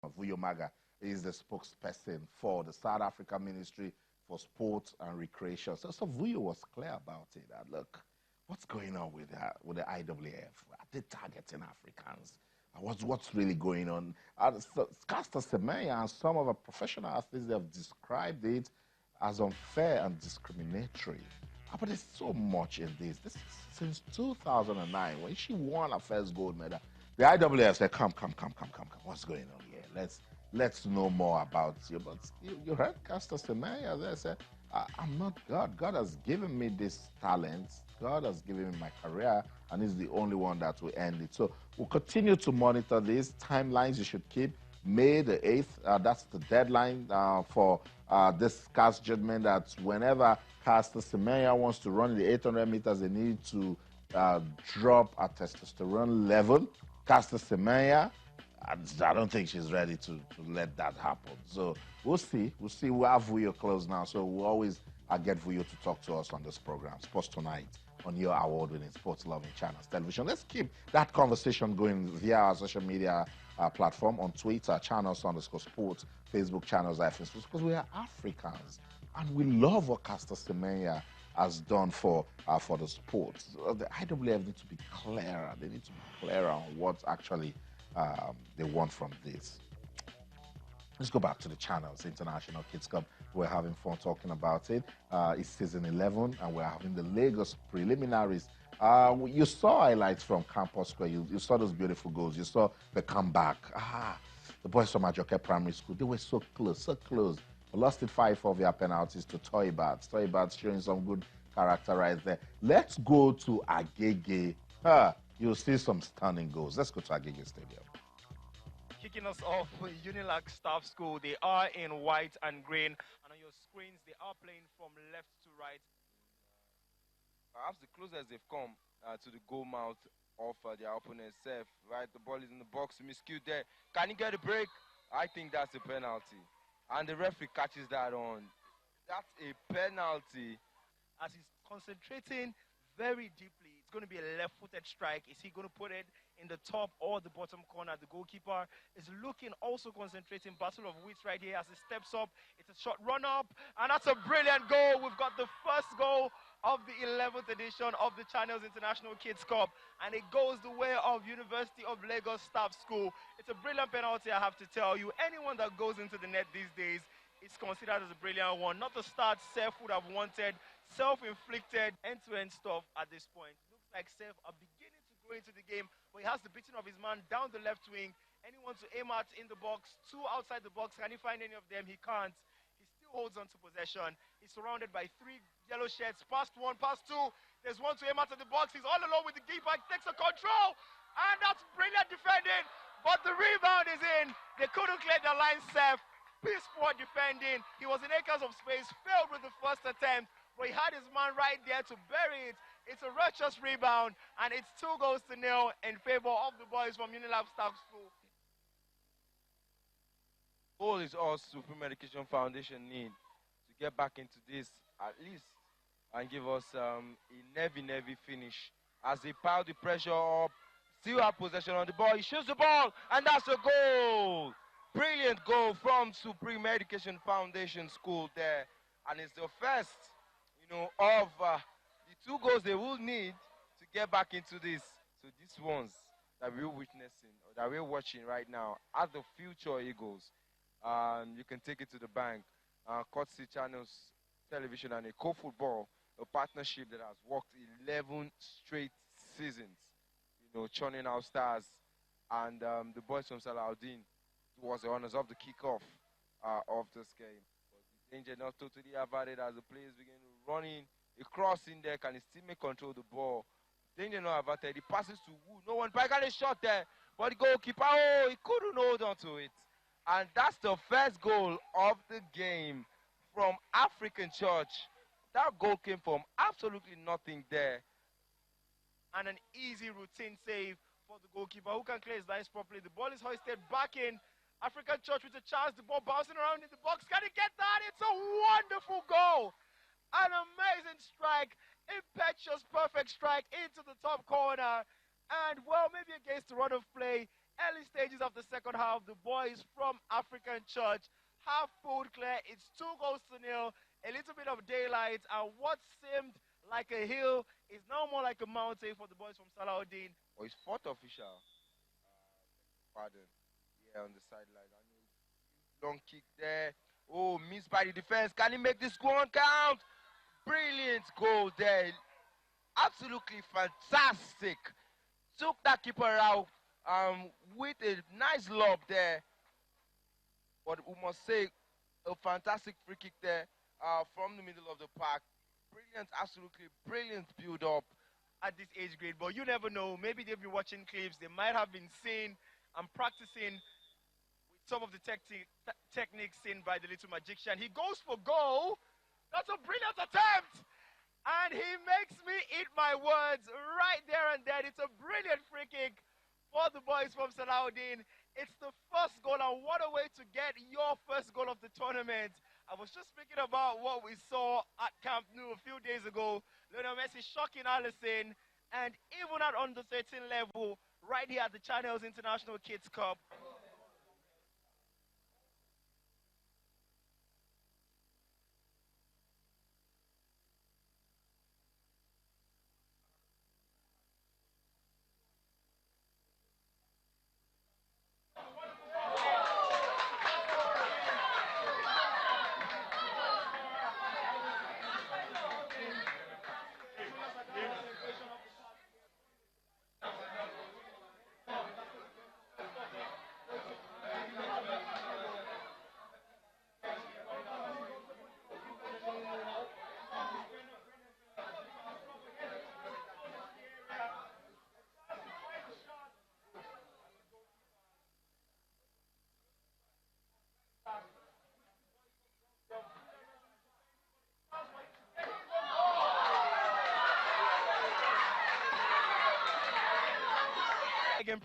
Vuyo Maga is the spokesperson for the South African Ministry for Sport and Recreation. So Vuyo was clear about it. That, look, what's going on with the IAAF? Are they targeting Africans? What's really going on? Caster Semenya and some of the professional athletes, they have described it as unfair and discriminatory. But there's so much in this. This is since 2009, when she won her first gold medal. The IAAF said, come. What's going on here? Let's know more about you. But you heard Caster Semenya there say, I'm not God. God has given me this talent. God has given me my career, and he's the only one that will end it. So we'll continue to monitor these timelines you should keep. May the 8th, that's the deadline for this cast judgment, that whenever Caster Semenya wants to run the 800 meters, they need to drop a testosterone level. Caster Semenya, I don't think she's ready to let that happen. So we'll see. We'll have Vuyo close now. So we'll always get Vuyo to talk to us on this program, Sports Tonight, on your award-winning sports-loving channels television. Let's keep that conversation going via our social media platform on Twitter, channels_sports, Facebook channels, because we are Africans and we love what Caster Semenya has done for the sport. The IAAF need to be clearer. They need to be clearer on what actually they want from this. Let's go back to the channels. International Kids Cup. We're having fun talking about it. It's season 11, and we're having the Lagos preliminaries. You saw highlights from Campus Square. You saw those beautiful goals. You saw the comeback. The boys from Agege Primary School, they were so close. We lost it 5 via penalties to Toy Bats. Toy Bats showing some good character right there. Let's go to Agege. You'll see some stunning goals. Let's go to Agege Stadium. Kicking us off with Int'l Staff School. They are in white and green, and on your screens they are playing from left to right. Perhaps the closest they've come to the goal mouth of their opponent, Seth. Right, the ball is in the box, miscued there. Can he get a break? I think that's a penalty, and the referee catches that on. That's a penalty. As he's concentrating very deeply, it's going to be a left-footed strike. Is he going to put it in the top or the bottom corner? The goalkeeper is looking, also concentrating. Battle of wits right here as he steps up. It's a shot run up, and that's a brilliant goal. We've got the first goal of the 11th edition of the Channels International Kids Cup, and it goes the way of University of Lagos Staff School. It's a brilliant penalty, I have to tell you. Anyone that goes into the net these days is considered as a brilliant one. Not the start Seth would have wanted. Self-inflicted end-to-end stuff at this point. Looks like Seth are beginning to go into the game, but he has the beating of his man down the left wing. Anyone to aim at in the box, 2 outside the box. Can he find any of them? He can't. He still holds on to possession. He's surrounded by 3 yellow shirts. Past 1, past 2. There's one to aim at the box. He's all alone with the keeper. He takes a control, and that's brilliant defending. But the rebound is in. They couldn't clear the line, Seth. Piece poor defending. He was in acres of space, failed with the first attempt, but he had his man right there to bury it. It's a righteous rebound, and it's 2-0 in favor of the boys from Int'l Staff School. All is all Supreme Education Foundation need to get back into this at least and give us a nervy finish as they pile the pressure up. Still have possession on the ball. He shoots the ball, and that's a goal. Brilliant goal from Supreme Education Foundation School there, and it's the first, of the 2 goals they will need to get back into this. So these ones that we're witnessing, or that we're watching right now, are the future Eagles. You can take it to the bank. Courtesy Channels Television and Eco Football, a partnership that has worked 11 straight seasons, churning out stars. And the boys from Salahuddin was the honors of the kickoff of this game. But the danger not totally averted as the players begin running. A cross in there, can he still make control of the ball? Danger not averted. He passes to Wu. No one got a shot there. But the goalkeeper, he couldn't hold on to it. And that's the first goal of the game from African Church. That goal came from absolutely nothing there. And an easy routine save for the goalkeeper who can clear his lines properly. The ball is hoisted back in. African Church with a chance. The ball bouncing around in the box. Can he get that? It's a wonderful goal. An amazing strike. Impetuous, perfect strike into the top corner. And, well, maybe against the run of play, early stages of the second half, the boys from African Church have pulled clear. It's 2 goals to 0, a little bit of daylight, and what seemed like a hill is now more like a mountain for the boys from Salahuddin. Or his fourth official. Pardon. Yeah, on the sideline. I know long kick there. Oh, missed by the defense. Can he make this one count? Brilliant goal there. Absolutely fantastic. Took that keeper out with a nice lob there. But we must say, a fantastic free kick there from the middle of the park. Brilliant, absolutely brilliant build-up At this age grade, but you never know. Maybe they've been watching clips. They might have been seeing and practicing with some of the techniques seen by the little magician. He goes for goal. That's a brilliant attempt. And he makes me eat my words right there and then. It's a brilliant free kick for the boys from Salahuddin. It's the first goal, and what a way to get your first goal of the tournament. I was just speaking about what we saw at Camp Nou a few days ago. Lionel Messi shocking Alisson, and even at under 13 level, right here at the Channels International Kids Cup.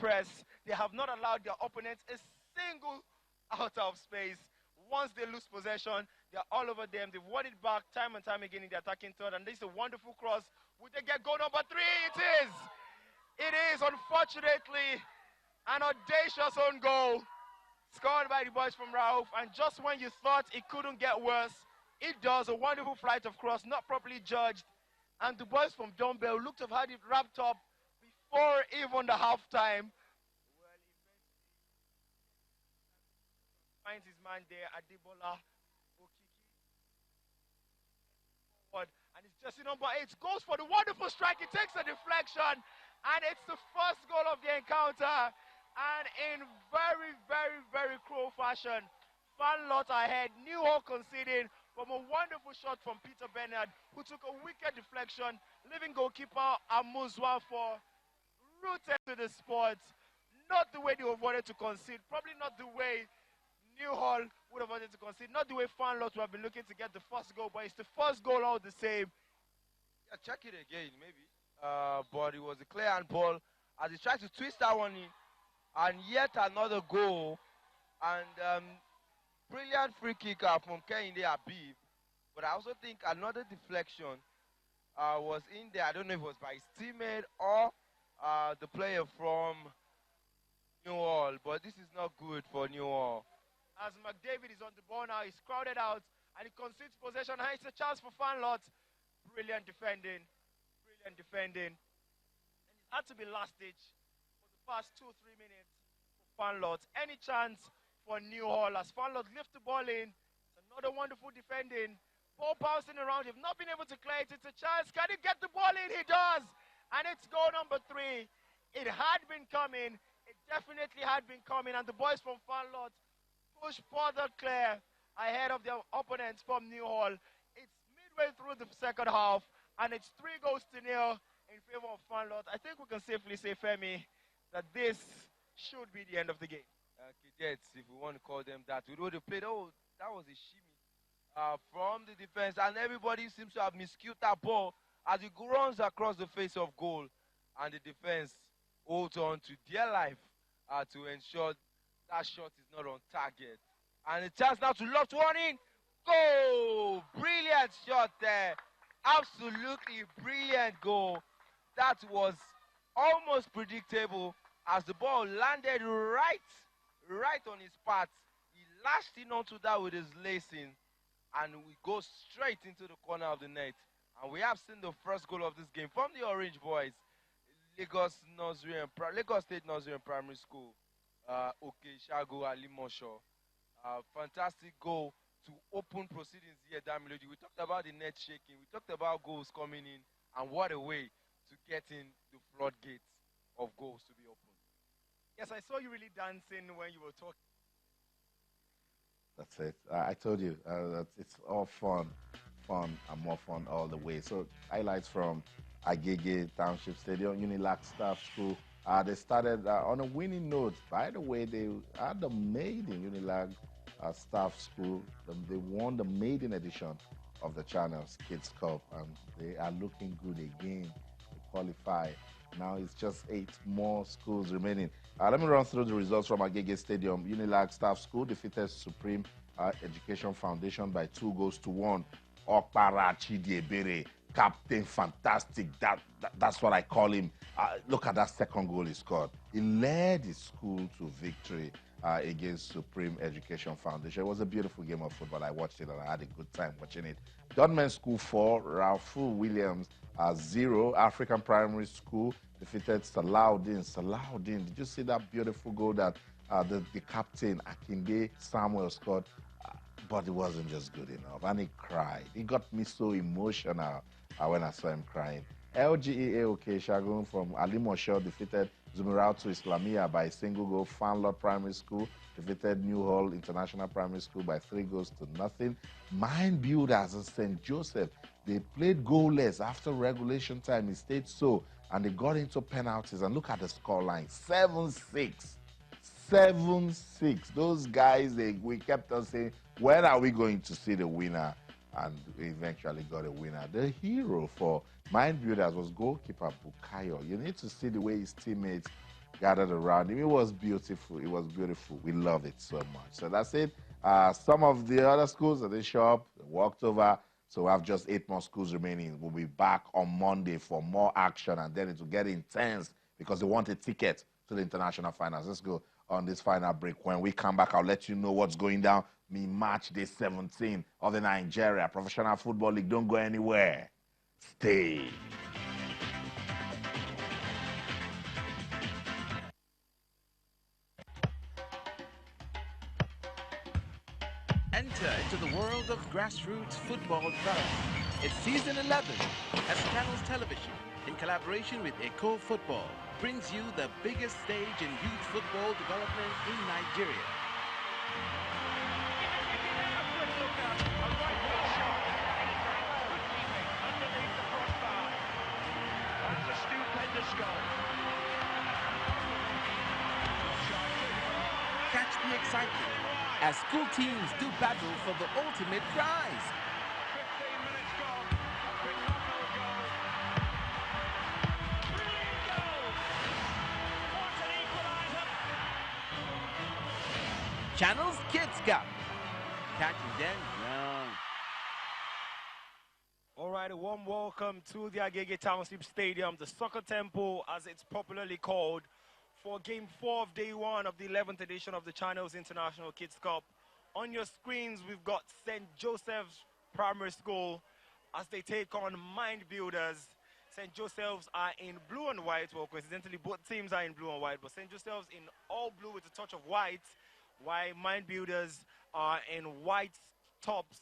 Press. They have not allowed their opponents a single out of space. Once they lose possession, they're all over them. They've won it back time and time again in the attacking third, and this is a wonderful cross. Would they get goal number 3? It is unfortunately an audacious own goal scored by the boys from Rauf, and just when you thought it couldn't get worse, it does. A wonderful flight of cross, not properly judged, and the boys from Donmen looked to have had it wrapped up before even the halftime. Well, finds his man there, Adebola Okiki. And it's just number 8. Goes for the wonderful strike. It takes a deflection, and it's the first goal of the encounter. And in very, very, very cruel fashion, Fanlot ahead. Newhall conceding from a wonderful shot from Peter Bernard, who took a wicked deflection, leaving goalkeeper Amuzwa for rooted to the spot. Not the way they have wanted to concede. Probably not the way Newhall would have wanted to concede. Not the way Fanlot would have been looking to get the first goal, but it's the first goal all the same. Yeah, check it again, maybe. But it was a clear hand ball as he tried to twist that one in. And yet another goal. And brilliant free kick from Kehinde Habib. But I also think another deflection was in there. I don't know if it was by his teammate or the player from Newhall. But this is not good for Newhall. As McDavid is on the ball now, he's crowded out and he concedes possession. And it's a chance for Fanlot. Brilliant defending. Brilliant defending. And it had to be last ditch for the past 2-3 minutes for Fanlot. Any chance for Newhall as Fanlot lift the ball in. It's another wonderful defending. Ball bouncing around. You've not been able to clear it. It's a chance. Can he get the ball in? He does. And it's goal number 3. It had been coming. It definitely had been coming. And the boys from Fanlot push further clear ahead of their opponents from Newhall. It's midway through the second half, and it's 3-0 in favor of Fanlot. I think we can safely say, Femi, that this should be the end of the game. Cadets, if we want to call them that. We know they played, that was a shimmy from the defense, and everybody seems to have miscued that ball as it runs across the face of goal, and the defense holds on to their life to ensure that shot is not on target. And a chance now to loft one in. Goal! Brilliant shot there. Absolutely brilliant goal. That was almost predictable. as the ball landed right on his path. He lashed in onto that with his lacing, and we go straight into the corner of the net. And we have seen the first goal of this game from the Orange Boys, Lagos State Nursery and Primary School, Shago Alimosho. Fantastic goal to open proceedings here, Damiloji. We talked about the net shaking. We talked about goals coming in, and what a way to get in the floodgates of goals to be opened. Yes, I saw you really dancing when you were talking. That's it. I told you, it's all fun and more fun all the way. So highlights from Agege Township Stadium, Unilag Staff School. They started on a winning note. By the way, they had the maiden Unilag Staff School. They won the maiden edition of the Channels Kids Cup, and they are looking good again to qualify. Now it's just 8 more schools remaining. Let me run through the results from Agege Stadium. Unilag Staff School defeated Supreme Education Foundation by 2-1. Okpara Chidiebere, Captain Fantastic. That's what I call him. Look at that second goal he scored. He led his school to victory against Supreme Education Foundation. It was a beautiful game of football. I watched it and I had a good time watching it. Donmen School 4, Ralph Williams 0. African Primary School defeated Salahuddin. Salahuddin, did you see that beautiful goal that the captain, Akinde Samuel, scored? But it wasn't just good enough, and he cried. He got me so emotional when I saw him crying. LGEA Shagun from Alimosho defeated Zumiratu Islamia by a single goal. Fanlord Primary School defeated New Hall International Primary School by 3-0. Mind Builders in St. Joseph, they played goalless after regulation time. It stayed so, and they got into penalties. And look at the scoreline, 7-6. 7-6. Those guys, we kept on saying, when are we going to see the winner? And we eventually got a winner. The hero for Mind Builders was goalkeeper Bukayo. You need to see the way his teammates gathered around him. It was beautiful. It was beautiful. We love it so much. So that's it. Some of the other schools that they show up, they walked over. So we have just 8 more schools remaining. We'll be back on Monday for more action, and then it will get intense because they want a ticket to the international finals. Let's go on this final break. When we come back, I'll let you know what's going down. Match day 17 of the Nigeria Professional Football League. Don't go anywhere. Stay. Enter into the world of grassroots football development. It's season 11 as Channels Television, in collaboration with Eco Football, brings you the biggest stage in youth football development in Nigeria. Catch the excitement as school teams do battle for the ultimate prize. 15 minutes gone. Phenomenal goal. Brilliant goal. What an equaliser. Channels Kids Cup. Catching them young. All right, a warm welcome to the Agege Township Stadium, the Soccer Temple, as it's popularly called, for Game 4 of Day 1 of the 11th edition of the Channels International Kids Cup. On your screens, we've got St. Joseph's Primary School as they take on Mind Builders. St. Joseph's are in blue and white. Well, coincidentally, both teams are in blue and white, but St. Joseph's in all blue with a touch of white, while Mind Builders are in white tops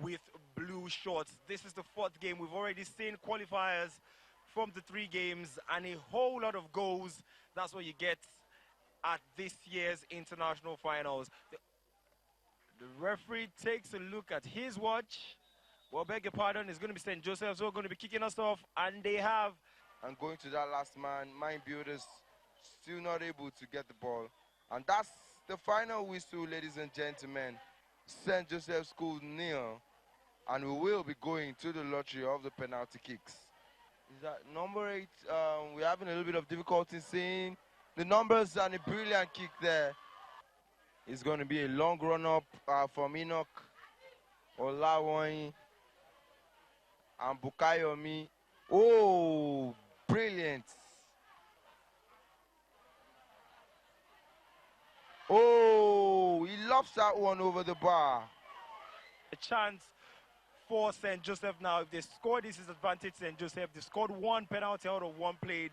with blue shorts. This is the 4th game. We've already seen qualifiers from the 3 games and a whole lot of goals. That's what you get at this year's international finals. The referee takes a look at his watch. Well, beg your pardon, it's going to be St. Joseph's who are going to be kicking us off, and they have. And going to that last man, Mind Builders still not able to get the ball. And that's the final whistle, ladies and gentlemen. St. Joseph's School 0, and we will be going to the lottery of the penalty kicks. Is that number 8? We're having a little bit of difficulty seeing the numbers, and a brilliant kick there. It's going to be a long run-up from Enoch, Olawoyin, and Bukayomi. Oh, brilliant. Oh, he lofts that one over the bar. A chance for St. Joseph now. If they score, this is advantage St. Joseph. They scored one penalty out of one played.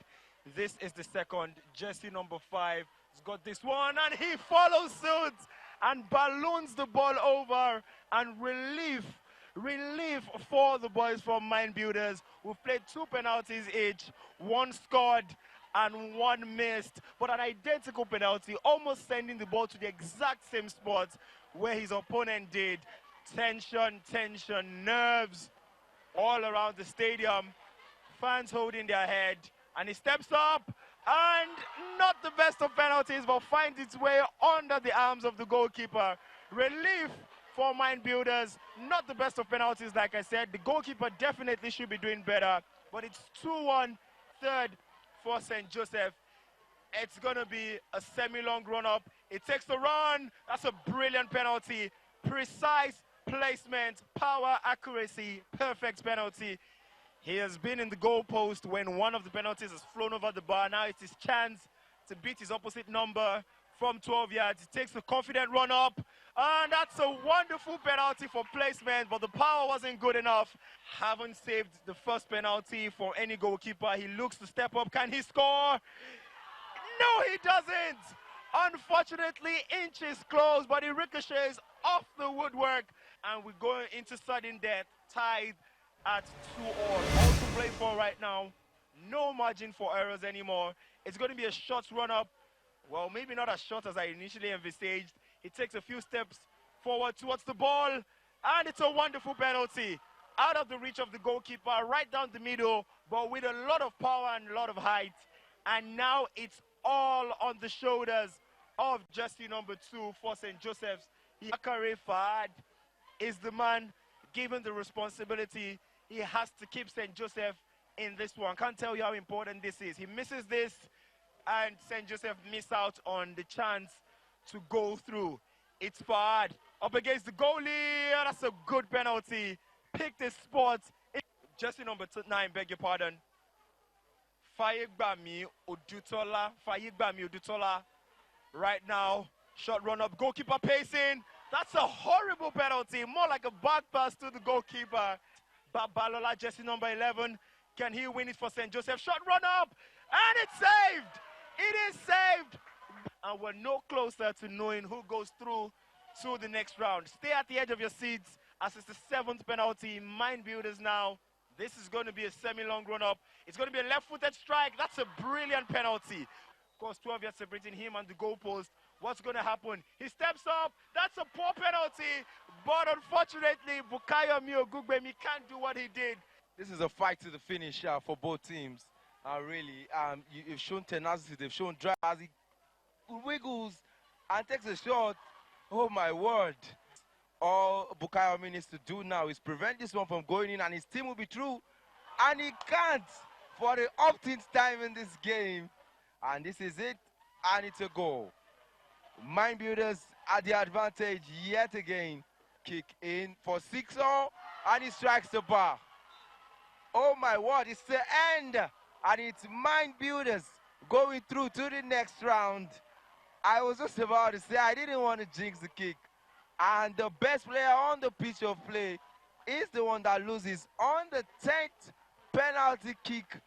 This is the second. Jesse number 5 has got this one, and he follows suit and balloons the ball over, and relief for the boys from Mind Builders, who played 2 penalties each, 1 scored and 1 missed, but an identical penalty, almost sending the ball to the exact same spot where his opponent did. Tension, nerves all around the stadium, fans holding their head, and he steps up, and not the best of penalties, but finds its way under the arms of the goalkeeper. Relief for Mind Builders, not the best of penalties, like I said. The goalkeeper definitely should be doing better, but it's 2-1, third for St. Joseph. It's going to be a semi-long run-up. It takes the run. That's a brilliant penalty. Precise placement, power, accuracy, perfect penalty. He has been in the goalpost when one of the penalties has flown over the bar. Now it's his chance to beat his opposite number from 12 yards. He takes a confident run up, and that's a wonderful penalty for placement, but the power wasn't good enough. Haven't saved the first penalty for any goalkeeper. He looks to step up. Can he score? No, he doesn't. Unfortunately, inches close, but he ricochets off the woodwork, and we're going into sudden death, tied at 2-all. All to play for right now. No margin for errors anymore. It's going to be a short run-up. Well, maybe not as short as I initially envisaged. He takes a few steps forward towards the ball, and it's a wonderful penalty. Out of the reach of the goalkeeper, right down the middle, but with a lot of power and a lot of height. And now it's all on the shoulders of Jesse number 2 for St. Joseph's. Akare Fahad is the man given the responsibility. He has to keep St. Joseph in this one. Can't tell you how important this is. He misses this, and St. Joseph miss out on the chance to go through. It's Fahad up against the goalie. That's a good penalty. Picked his spot. Jesse number 9, beg your pardon. Fayegbami Odutola right now. Short run up, goalkeeper pacing. That's a horrible penalty, more like a back pass to the goalkeeper. Babalola, Jesse number 11. Can he win it for St. Joseph? Short run up, and it's saved. It is saved. And we're no closer to knowing who goes through to the next round. Stay at the edge of your seats, as it's the 7th penalty. Mind Builders now. This is going to be a semi-long run-up. It's going to be a left-footed strike. That's a brilliant penalty. Of course, 12 yards separating him and the goalpost. What's going to happen? He steps up. That's a poor penalty. But unfortunately, Bukayo Miogugbemi can't do what he did. This is a fight to the finish for both teams. Really, you've shown tenacity. They've shown drive as he wiggles and takes a shot. Oh, my word. All Bukayo needs to do now is prevent this one from going in, and his team will be through. And he can't for the umpteenth time in this game. And this is it, and it's a goal. Mind Builders at the advantage yet again. Kick in for 6-0, and he strikes the bar. Oh my word, it's the end, and it's Mind Builders going through to the next round. I was just about to say I didn't want to jinx the kick. And the best player on the pitch of play is the one that loses on the 10th penalty kick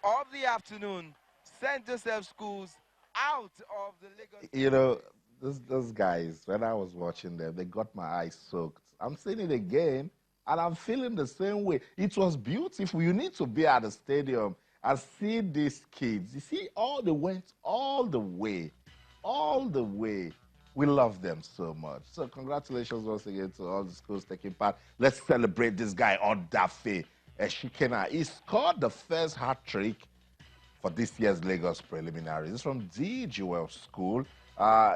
of the afternoon. St. Joseph Schools out of the Lagos. You know, those guys, when I was watching them, they got my eyes soaked. I'm seeing it again, and I'm feeling the same way. It was beautiful. You need to be at the stadium and see these kids. You see, they went all the way. All the way. We love them so much. So congratulations once again to all the schools taking part. Let's celebrate this guy, Odafe Eshikena. He scored the first hat-trick for this year's Lagos preliminaries. It's from D. Jewel School.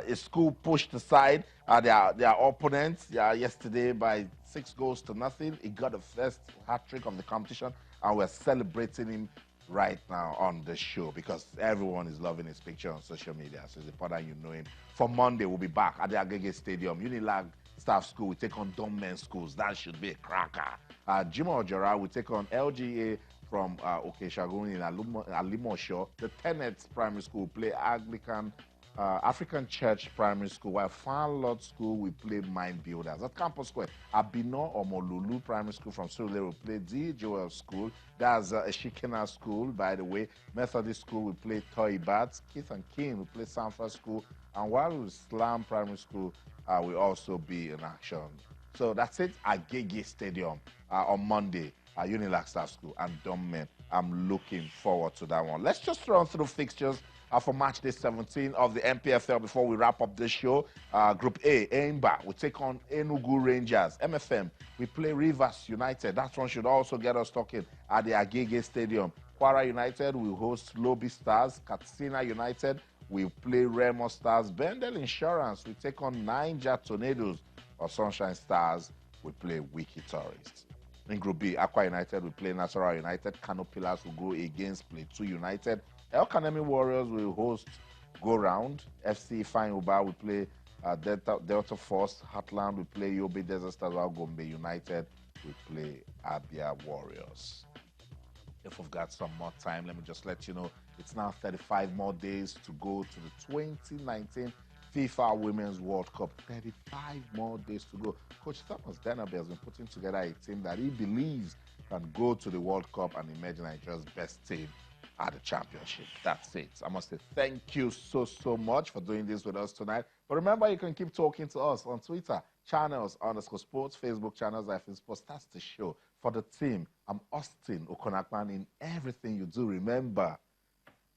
His school pushed aside their opponents yesterday by 6-0. He got the first hat-trick of the competition, and we're celebrating him right now on the show because everyone is loving his picture on social media. So it's important you know him. For Monday, we'll be back at the Agege Stadium. Unilag Staff School will take on Donmen Schools. That should be a cracker. Jimo Ojora will take on LGA from Okeshagun in Alimosho. The Tenets Primary School will play Anglican African Church Primary School, while Farnlord School we play Mind Builders. At Campus Square, Abino Omolulu Primary School from Surulere we play D. Joel School. That's Eshikena School, by the way. Methodist School we play Toy Bats. Keith and King we play Sanford School. And while with Slam Primary School, we also be in action. So that's it. Agege Stadium on Monday. Unilag Staff School and Donmen. I'm looking forward to that one. Let's just run through fixtures for match day 17 of the MPFL before we wrap up this show. Group A, Aimba, we take on Enugu Rangers. MFM, we play Rivers United. That one should also get us talking at the Agege Stadium. Kwara United will host Lobby Stars. Katsina United will play Remo Stars. Bendel Insurance, we take on Niger Tornadoes. Or Sunshine Stars, we play Wiki Tourists. In Group B, Aqua United will play Nasarawa United. Kano Pillars will go against Plateau United. El Kanemi Warriors will host Go Round. FC Fine Uba will play Delta Force. Heartland will play Yobe Desert Stars, while Gombe United will play Abia Warriors. If we've got some more time, let me just let you know it's now 35 more days to go to the 2019 FIFA Women's World Cup. 35 more days to go. Coach Thomas Denabe has been putting together a team that he believes can go to the World Cup and emerge Nigeria's best team at the championship. That's it. I must say thank you so much for doing this with us tonight. But remember, you can keep talking to us on Twitter, channels_sports, Facebook channels, Sports. That's the show. For the team, I'm Austin Okonakman in everything you do. Remember,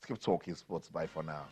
keep talking sports. Bye for now.